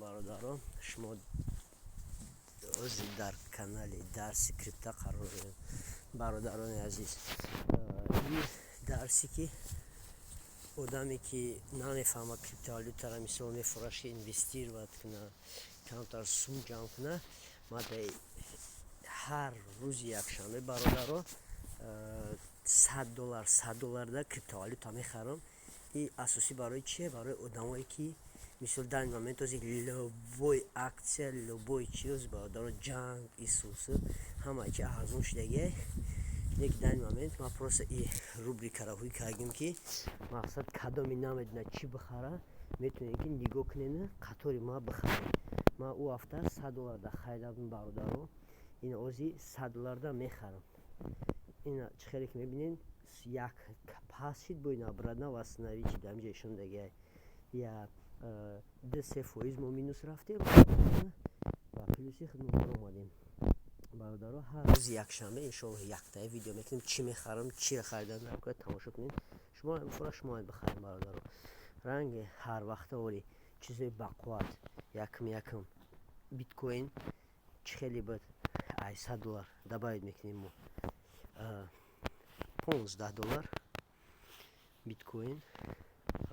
бародарон, шумо ози дар канали дарси крипто қарор доред. Бародарони азиз, ин дарсе ки одаме ки намефаҳмад криптовалютаро мисол мефурӯшад, инвестировать куна, камтар сум ҷамъ куна, ма ҳар рӯзи якшанбе бародаро $100 да криптовалюта мехарам. И асосӣ барои чие? Барои одамое ки мисол дар ин момент ози любой аксия, любой чиз бародаро ҷанг исусы ҳамаи чи арзон шудагие. Лекин дар ин момент ма просто и рубрикаро ҳуй кардем ки мақсад кадоми намедона чӣ бихара, метавонем ки нигоҳ кунем қатори ма бихарем. Ма ӯ ҳафта $100 да харидам бародаро. ин ози $100 да мехарам. ин чӣ хеле ки мебинем як пас шид бо ина брадна васнави чи дамҷа ишон дагия я 2-3% мо минус рафтем ва плюси хидматро омадем. бародаро ҳар рӯзи якшанбе иншоалло яктая видео метавонем чӣ мехарам, чӣ харидам накунем, тамошо кунем. шумо мефура шумо бихарем бародаро. ранги ҳар вақта вори чизои бақувват якм биткоин чӣ хеле буд ай $100 добавить мекунем мо $15 биткоин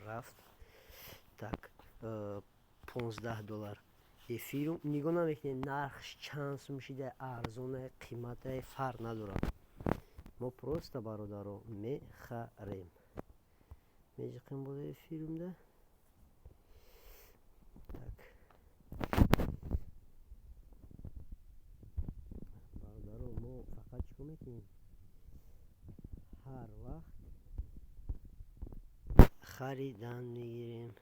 рафт. Так $15 эфирум нигоҳ намекунем нархш чанд сум шида, арзоне қимате фарқ надорад. мо просто бародаро мехарем. меҷиқем бола эфирумда. Так бародаро мо фақат чиқо мекунем ҳар вақт харидан мегирем.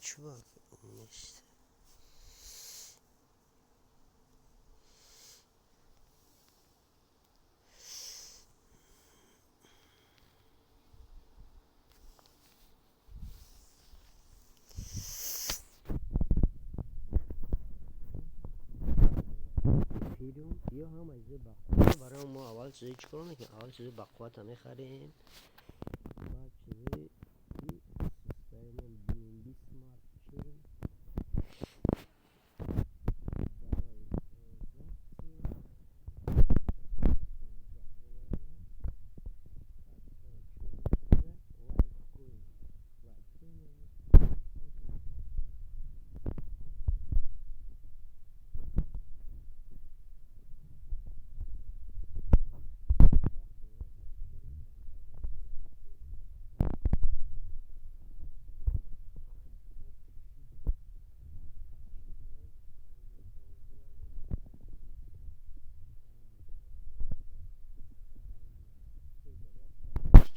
чувак нест. ё ҳамаи чизи бақувват барои мо аввал чизи чикор мекунем? Аввал чизи бақуввата мехарем. баъд чизи BNB Smart Chain.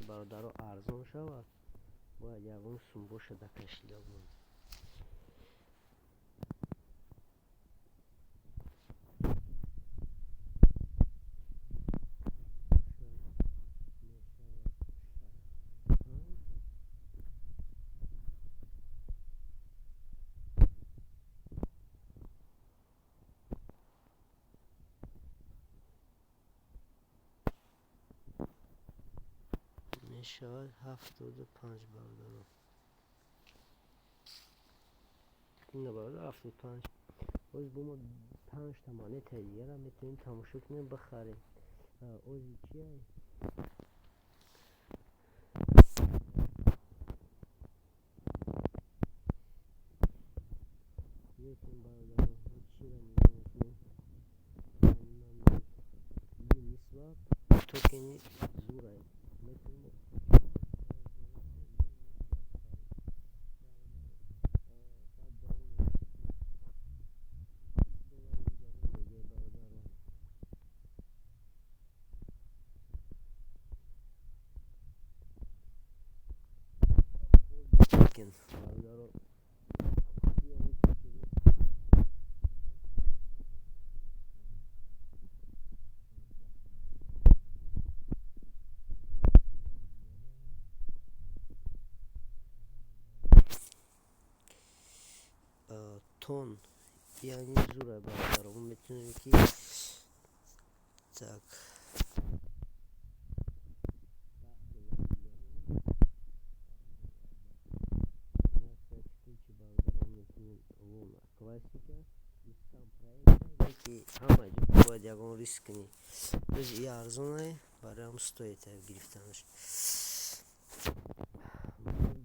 бародаро арзон шавад, бояд ягон сум бошад дар кошелёкмон. мешавад 75 бародаро. ин бародаро 75. боз бо мо 5 та монетаи дигара метавонем тамошо кунем, бихарем. ози чиай? метавонем бародаро чиро нигоҳ мекунем. Uniswap токени зурай метавонем бародаро тон яъни зура бародаро метавонем ки так ягон риск кунӣ. Баъзе и арзоне, бароям стоит гирифтанаш.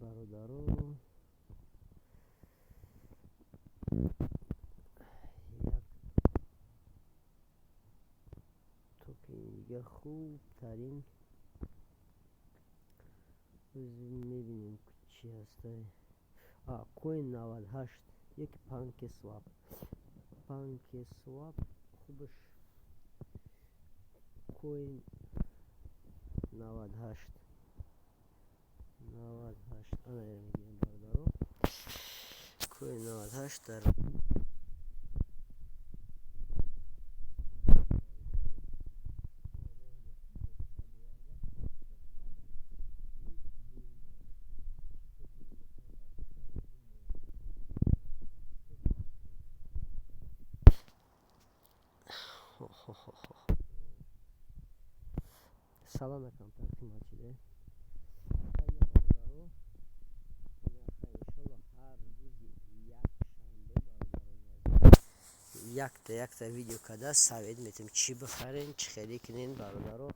Бародаро токинига хубтарин мебинем чи ҳастай. Coin 98 яки PancakeSwap. PancakeSwap хубаш. Coin 98 ана мегирем бародаро. Coin 98 дар салом мекунам тақдиматиде. Бародаро иншалло ҳар рӯзи якшанбе якта видео када совет метем чӣ бихарем чӣ хеле кунем. Бародаро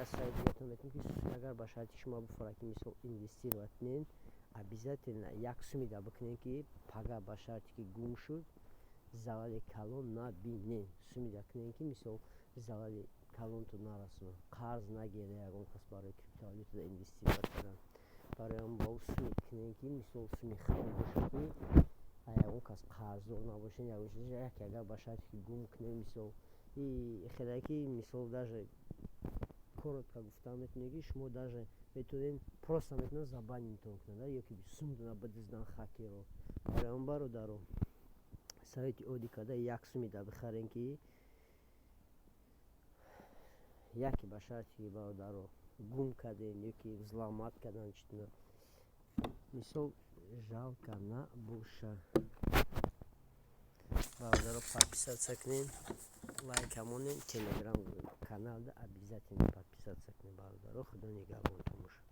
я совет диётон метем ки агар ба шарти шумо бифора ки мисол инвестировать кунем, обязательно як сумида бикунем ки пага ба шарти ки гум шуд залали калон набинем. Сумида кунем ки мисол залали калонтон нарасонад. Қарз нагирем ягон кас барои криптовалютада инвестировать кардан. Бароям бо суми кунем ки мисол суми хеле бошад ки ягон кас қарздор набошем. Яке агар ба шарти ки гум кунем мисол хеле ки мисол даже коротко гуфтан метавонем ки шумо даже метавонем просто метавонен забанитон кунад ёки сумдона бидиздан хакеро. Бароям бародаро совети оди када як сумида бихарем ки яке ба шарти ки бародаро гум кардем ёки взломат кардан читна мисол жалко набошад. Бародаро подписаться кунем, лайк амонем, телеграм каналда обязательно подписаться кунем. Бародаро худо нигаҳбонтон бошад.